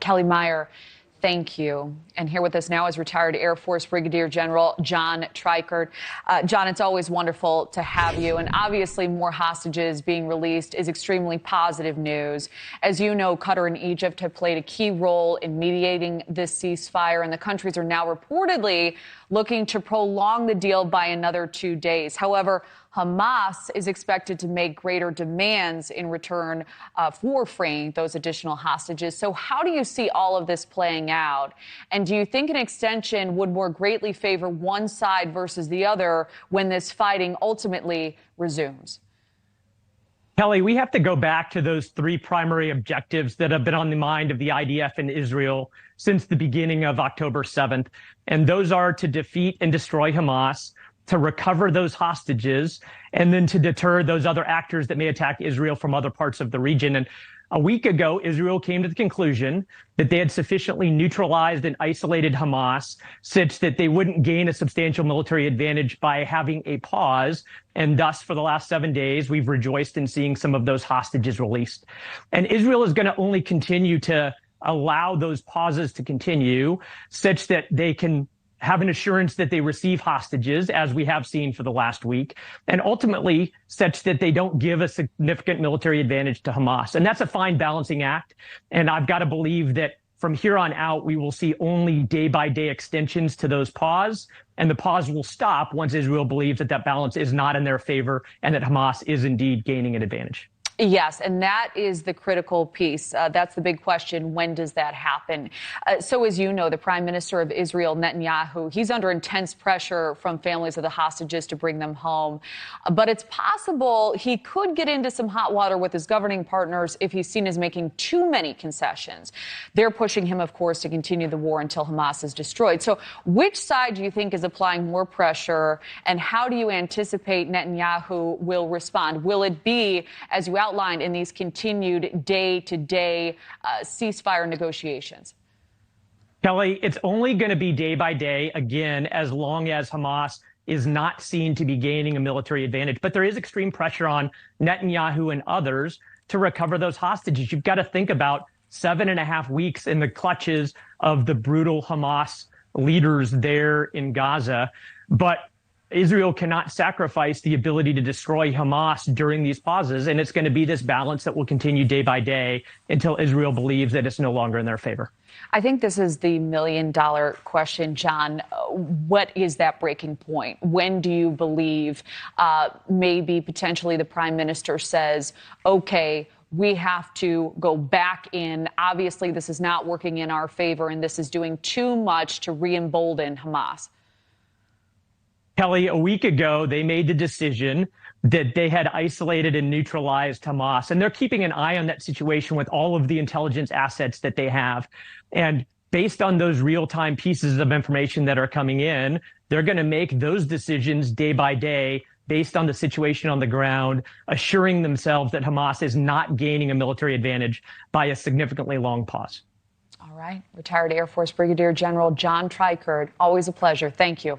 Kelly Meyer, thank you. And here with us now is retired Air Force Brigadier General John Teichert. John, it's always wonderful to have you. And obviously, more hostages being released is extremely positive news. As you know, Qatar and Egypt have played a key role in mediating this ceasefire, and the countries are now reportedly looking to prolong the deal by another 2 days. However, Hamas is expected to make greater demands in return for freeing those additional hostages. So how do you see all of this playing out? And do you think an extension would more greatly favor one side versus the other when this fighting ultimately resumes? Kelly, we have to go back to those three primary objectives that have been on the mind of the IDF and Israel since the beginning of October 7th. And those are to defeat and destroy Hamas, to recover those hostages, and then to deter those other actors that may attack Israel from other parts of the region. And a week ago, Israel came to the conclusion that they had sufficiently neutralized and isolated Hamas such that they wouldn't gain a substantial military advantage by having a pause. And thus, for the last 7 days, we've rejoiced in seeing some of those hostages released. And Israel is going to only continue to allow those pauses to continue such that they can have an assurance that they receive hostages, as we have seen for the last week, and ultimately such that they don't give a significant military advantage to Hamas. And that's a fine balancing act. And I've got to believe that from here on out, we will see only day-by-day extensions to those pause, and the pause will stop once Israel believes that that balance is not in their favor and that Hamas is indeed gaining an advantage. Yes, and that is the critical piece. That's the big question. When does that happen? So as you know, the Prime Minister of Israel, Netanyahu, he's under intense pressure from families of the hostages to bring them home. But it's possible he could get into some hot water with his governing partners if he's seen as making too many concessions. They're pushing him, of course, to continue the war until Hamas is destroyed. So which side do you think is applying more pressure, and how do you anticipate Netanyahu will respond? Will it be, as you outlined, in these continued day-to-day ceasefire negotiations? Kelly, it's only going to be day by day, again, as long as Hamas is not seen to be gaining a military advantage. But there is extreme pressure on Netanyahu and others to recover those hostages. You've got to think about 7.5 weeks in the clutches of the brutal Hamas leaders there in Gaza. But Israel cannot sacrifice the ability to destroy Hamas during these pauses, and it's going to be this balance that will continue day by day until Israel believes that it's no longer in their favor. I think this is the million-dollar question, John. What is that breaking point? When do you believe maybe potentially the Prime Minister says, okay, we have to go back in. Obviously, this is not working in our favor, and this is doing too much to re-embolden Hamas? Kelly, a week ago, they made the decision that they had isolated and neutralized Hamas, and they're keeping an eye on that situation with all of the intelligence assets that they have. And based on those real-time pieces of information that are coming in, they're going to make those decisions day by day based on the situation on the ground, assuring themselves that Hamas is not gaining a military advantage by a significantly long pause. All right. Retired Air Force Brigadier General John Teichert, always a pleasure. Thank you.